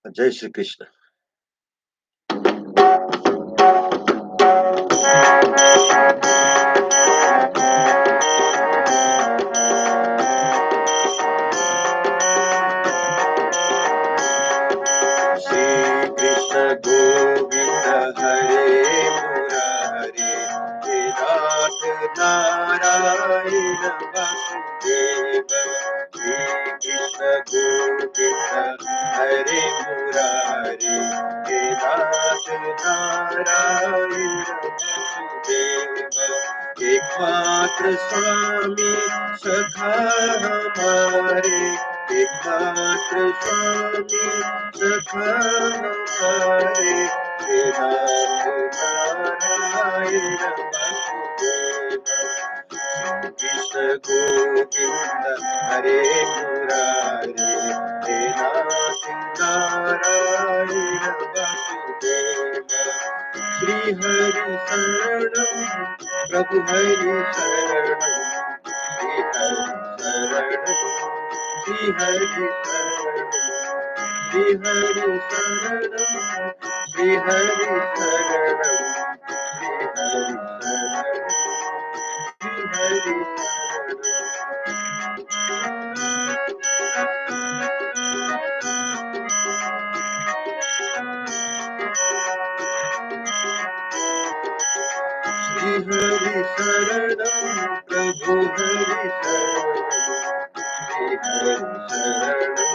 जय श्री कृष्ण। श्री कृष्ण गोविंद हरे मुरारे, हे नाथ नारायण वासुदेव। श्री कृष्ण गोविंद हरे मुरारे, हे नाथ नारायण वासुदेव। एकमात्र स्वामी सखा हमारे, एकमात्र स्वामी सखा हमारे, हे नाथ नारायण वासुदेव। कृष्ण गोविंद हरे मुरारे, हे नाथ नारायण वासुदेव। श्री हरि शरणं प्रभु हरि शरणं, श्री हरि शरणं, श्री हरि शरणं, श्री हरि शरणं, श्री हरि शरणं, श्री हरि शरणं, श्री हरि श्री हरि शरणं प्रभु हरि शरणं, श्री हरि शरणं,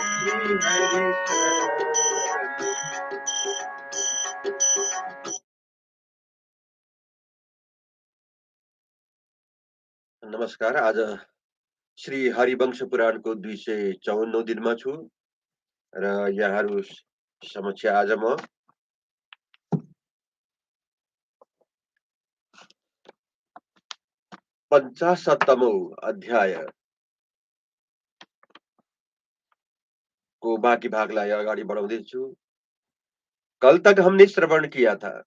श्री हरि शरणं। नमस्कार। आज श्री हरिवंश पुराणको 254औं दिनमा छु र यहाँहरू समक्ष आज म 50औं अध्याय को बाँकी भागलाई अगाडि बढाउँदैछु। कल तक हमने श्रवण किया था,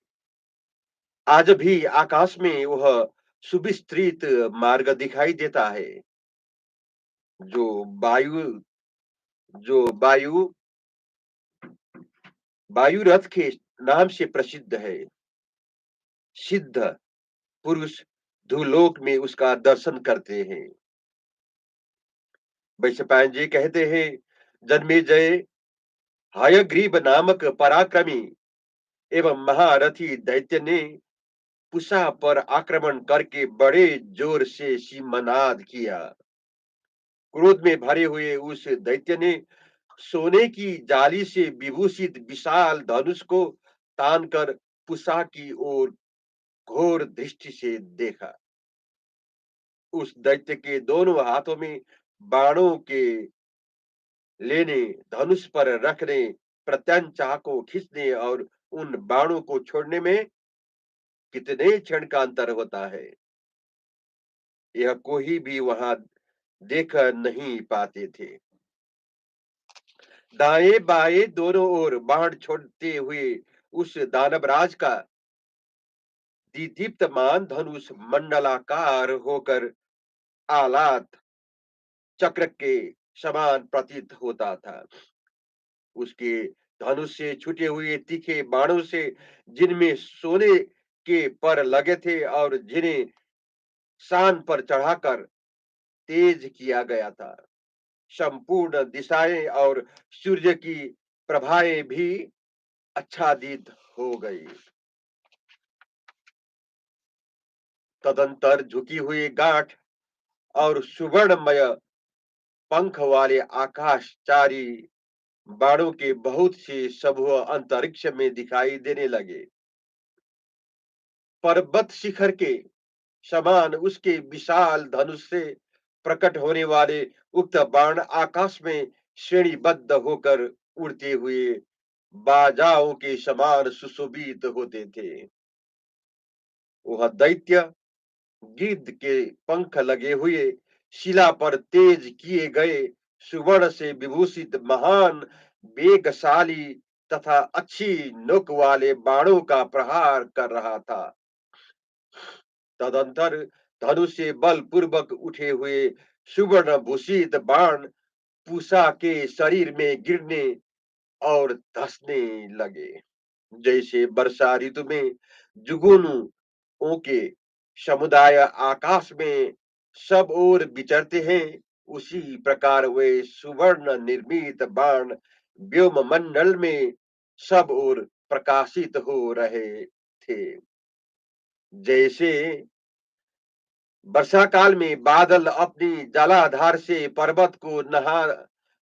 आज भी आकाश में वह सुविस्तृत मार्ग दिखाई देता है जो वायु जो वायु वायु रथ के नाम से प्रसिद्ध है। सिद्ध पुरुष धूलोक में उसका दर्शन करते हैं। वैशंपायन जी कहते हैं, जन्मेजय हयग्रीव नामक पराक्रमी एवं महारथी दैत्य ने पुषा पर आक्रमण करके बड़े जोर से सिंहनाद किया। क्रोध में भरे हुए उस दैत्य ने सोने की जाली से विभूषित विशाल धनुष को तानकर पुषा की ओर घोर दृष्टि से देखा। उस दैत्य के दोनों हाथों में बाणों के लेने, धनुष पर रखने, प्रत्यंचा को खींचने और उन बाणों को छोड़ने में कितने क्षण का अंतर होता है, यह कोई भी वहां देख नहीं पाते थे। दाएं बाएं दोनों ओर बाण छोड़ते हुए उस दानवराज का दीप्तमान धनुष मंडलाकार होकर आलात चक्र के समान प्रतीत होता था। उसके धनुष से छूटे हुए तीखे बाणों से, जिनमें सोने के पर लगे थे और जिन्हें शान पर चढ़ाकर तेज किया गया था, संपूर्ण दिशाएं और सूर्य की प्रभाएं भी आच्छादित हो गई। तदंतर झुकी हुई गांठ और सुवर्णमय पंख वाले आकाशचारी बाणों के बहुत से समूह अंतरिक्ष में दिखाई देने लगे। पर्वत शिखर के समान उसके विशाल धनुष से प्रकट होने वाले उक्त बाण आकाश में श्रेणीबद्ध होकर उड़ते हुए बाजाओं के समान सुशोभित होते थे। वह दैत्य गिद्ध के पंख लगे हुए शिला पर तेज किए गए सुवर्ण से विभूषित महान वेगशाली तथा अच्छी नोक वाले बाणों का प्रहार कर रहा था। तदंतर धनुष से बलपूर्वक उठे हुए सुवर्ण भूषित बाण पूषा के शरीर में गिरने और धंसने लगे। जैसे वर्षा ऋतु में जुगनुओं के समुदाय आकाश में सब ओर विचरते हैं, उसी प्रकार वे सुवर्ण निर्मित बाण व्योम मंडल में सब ओर प्रकाशित हो रहे थे। जैसे वर्षा काल में बादल अपनी जलाधार से पर्वत को नहा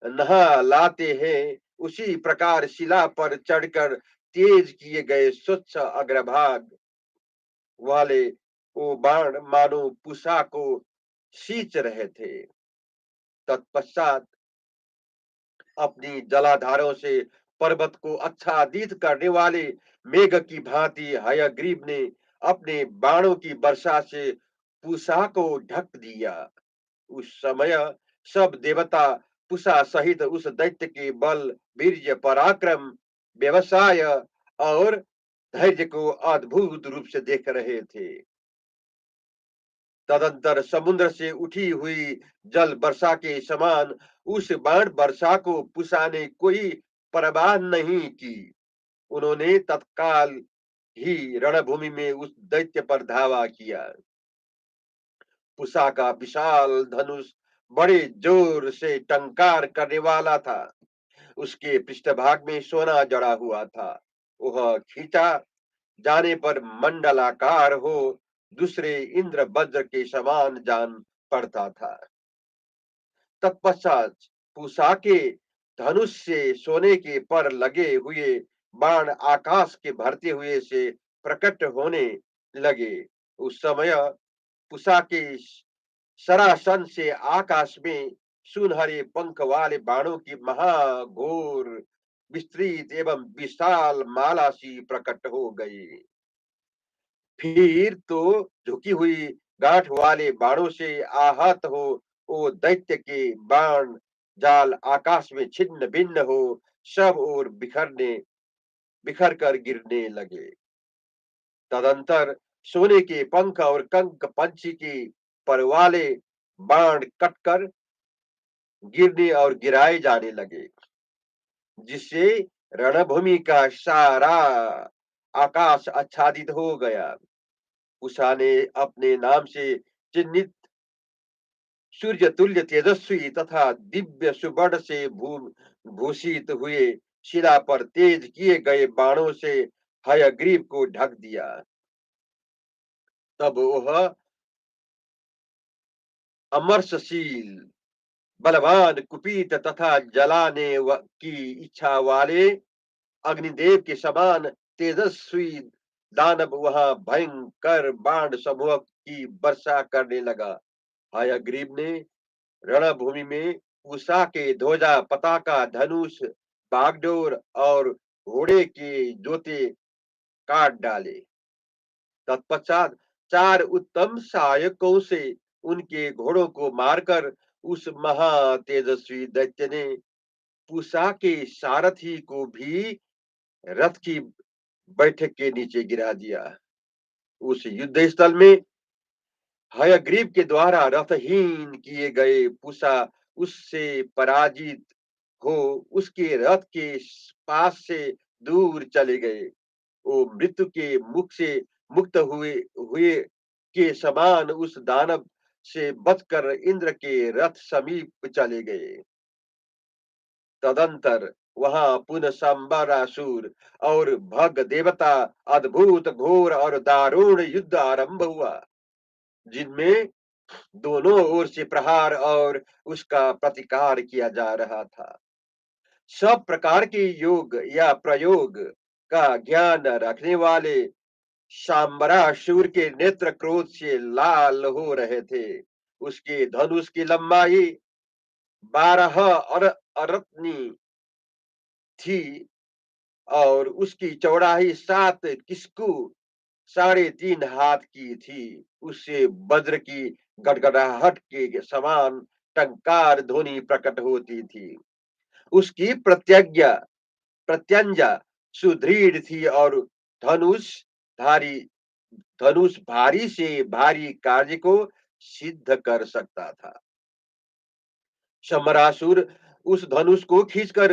नहा लाते हैं, उसी प्रकार शिला पर चढ़कर तेज किए गए स्वच्छ अग्रभाग वाले वो बाण मानो पूषा को सींच रहे थे। तत्पश्चात अपनी जलाधारों से पर्वत को आच्छादित करने वाले मेघ की भांति हयग्रीव ने अपने बाणों की वर्षा से पूषा को ढक दिया। उस समय सब देवता पूषा सहित उस दैत्य के बल, वीर्य, पराक्रम, व्यवसाय और धैर्य को अद्भुत रूप से देख रहे थे। तदंतर समुद्र से उठी हुई जल वर्षा के समान उस बाण वर्षा को पूषा ने कोई परवाह नहीं की। उन्होंने तत्काल ही रणभूमि में उस दैत्य पर धावा किया। पूषा का विशाल धनुष बड़े जोर से टंकार करने वाला था। उसके पृष्ठभाग में सोना जड़ा हुआ था। वह खींचा जाने पर मंडलाकार हो दूसरे इंद्र वज्र के समान जान पड़ता था। तत्पश्चात पूषा के धनुष से सोने के पर लगे हुए बाण आकाश के भरते हुए से प्रकट होने लगे। उस समय पूषा के सरासन से आकाश में सुनहरे पंख वाले बाणों की महाघोर विस्तृत एवं विशाल माला सी प्रकट हो गई। फिर तो झुकी हुई गांठ वाले बाणों से आहत हो वो दैत्य के बाण जाल आकाश में छिन्न भिन्न हो सब ओर बिखर कर गिरने लगे। तदंतर सोने के पंख और कंक पंछी की पर वाले बाण कटकर गिरने और गिराए जाने लगे, जिससे रणभूमि का सारा आकाश आच्छादित हो गया। उषा ने अपने नाम से चिन्हित सूर्य तुल्य तेजस्वी तथा दिव्य सुवर्ण से भूषित हुए शिला पर तेज किए गए बाणों से हयग्रीव को ढक दिया। तब वह अमर्षशील बलवान कुपित तथा की इच्छा वाले अग्निदेव के समान तेजस्वी दानव वहां भयंकर बाण समूह की वर्षा करने लगा। हयग्रीव ने रणभूमि में उषा के ध्वजा पताका धनुष बागडोर और घोड़े के जोते काट डाले। तत्पश्चात चार उत्तम सहायकों से उनके घोड़ों को मारकर उस महा तेजस्वी दैत्य ने पूषा के सारथी को भी रथ की बैठक के नीचे गिरा दिया। उस युद्ध स्थल में हयग्रीव के द्वारा रथहीन किए गए पूषा उससे पराजित हो उसके रथ के पास से दूर चले गए। वो मृत्यु के मुख से मुक्त हुए हुए के समान उस दानव से बचकर इंद्र के रथ समीप चले गए। तदंतर वहां पुनः संबरासुर और भग देवता अद्भुत घोर और दारुण युद्ध आरंभ हुआ, जिनमें दोनों ओर से प्रहार और उसका प्रतिकार किया जा रहा था। सब प्रकार के योग या प्रयोग का ज्ञान रखने वाले शाम्बरासुर के नेत्र क्रोध से लाल हो रहे थे। उसके धनुष की लंबाई 12 अरत्नी थी और उसकी चौड़ाई 7 किस्कू 3.5 हाथ की थी। उससे वज्र की गड़गड़ाहट के समान टंकार ध्वनि प्रकट होती थी। उसकी प्रत्यंजा सुदृढ़ थी और धनुष धारी धनुष भारी से भारी कार्य को सिद्ध कर सकता था। शमरासुर उस धनुष को खींचकर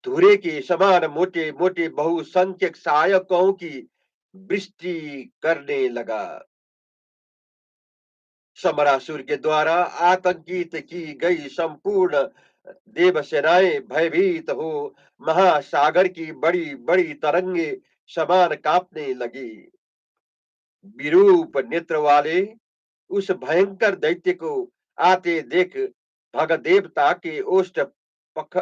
धुरे के समान मोटे मोटे बहुसंख्यक सहायकों की वृष्टि करने लगा। शमरासुर के द्वारा आतंकित की गई संपूर्ण देव सेनाएं भयभीत हो महासागर की बड़ी बड़ी तरंगे समान कांपने लगी। विरूप नेत्र वाले उस भयंकर दैत्य को आते देख भग देवता के ओष्ठ पख,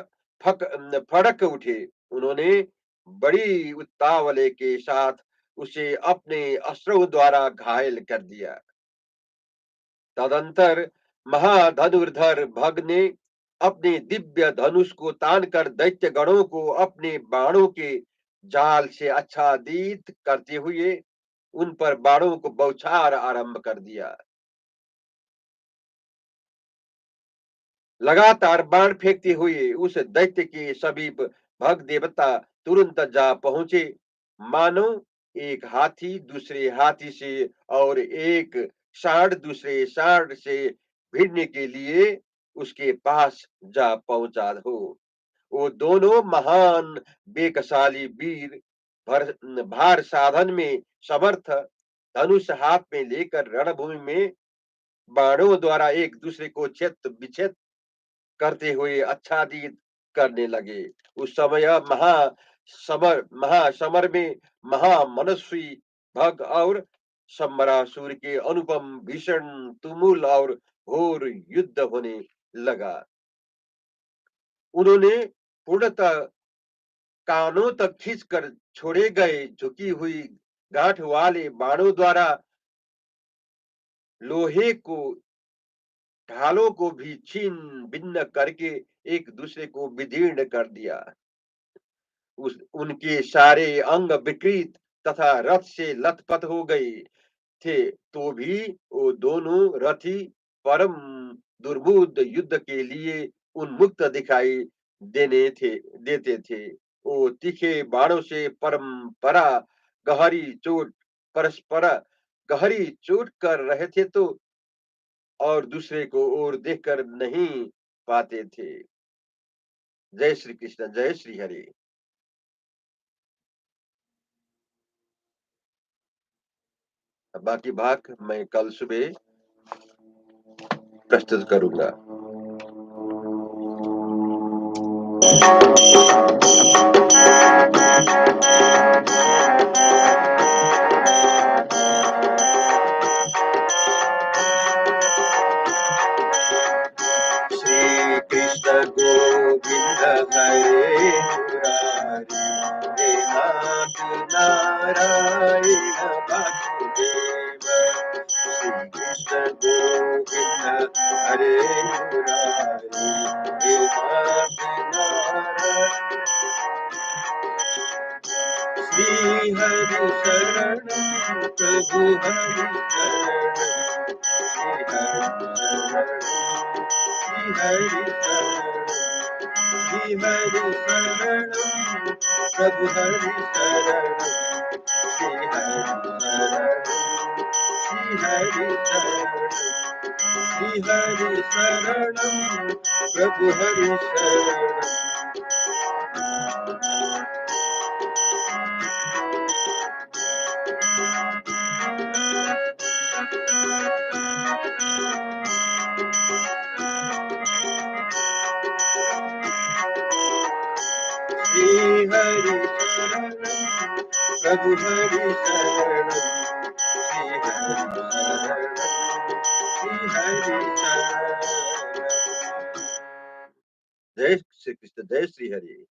फक, फड़क उठे। उन्होंने बड़ी उतावले के साथ उसे अपने अस्त्रों द्वारा घायल कर दिया। तदंतर महाधनुर्धर भग ने अपने दिव्य धनुष को तानकर दैत्य गणों को अपने बाणों के जाल से आच्छादित करते हुए उन पर बाणों को बौछार आरंभ कर दिया। लगातार बाण फेंकते हुए उस दैत्य के समीप भग देवता तुरंत जा पहुंचे। मानो एक हाथी दूसरे हाथी से और एक सांड दूसरे सांड से भिड़ने के लिए उसके पास जा पहुंचा हो। वो दोनों महान बेकसाली वीर भार साधन में समर्थ धनुष हाथ में लेकर रणभूमि में बाणों द्वारा एक दूसरे को छेद विच्छेद करते हुए आच्छादित करने लगे। उस समय महासमर में महामनस्वी भग और शंबरासुर के अनुपम भीषण तुमुल और घोर युद्ध होने लगा। उन्होंने पूर्णतः कानों तक खींचकर छोड़े गए झुकी हुई गांठ वाले बाणों द्वारा लोहे को ढालों को भी छीन भिन्न करके एक दूसरे को विदीर्ण कर दिया। उनके सारे अंग विकृत तथा रथ से लथपथ हो गए थे। तो भी वो दोनों रथी परम दुर्बुद्ध युद्ध के लिए उन्मुक्त दिखाई देते थे। वो तीखे बाणों से परस्परा गहरी चोट परस्पर गहरी चोट कर रहे थे तो और दूसरे को और देखकर नहीं पाते थे। जय श्री कृष्ण, जय श्री हरि। बाकी भाग मैं कल सुबह प्रस्तुत करूंगा। श्री कृष्ण गोविंद हरे मुरारी, हे नाथ नारायण वासुदेव। श्री कृष्ण गोविंद हरे मुरारी, हे नाथ नारायण। श्री हरि शरण प्रभु हरि शरण, श्री हरि शरण, श्री हरि शरण, श्री हरि शरण प्रभु हरि शरण, श्री हरि शरण, श्री हरि शरण, श्री हरि शरण प्रभु हरि शरण। श्री हरि शरण प्रभु हरि शरण, श्री हरि शरण, श्री हरि शरण। जय श्री कृष्ण, जय श्री हरि।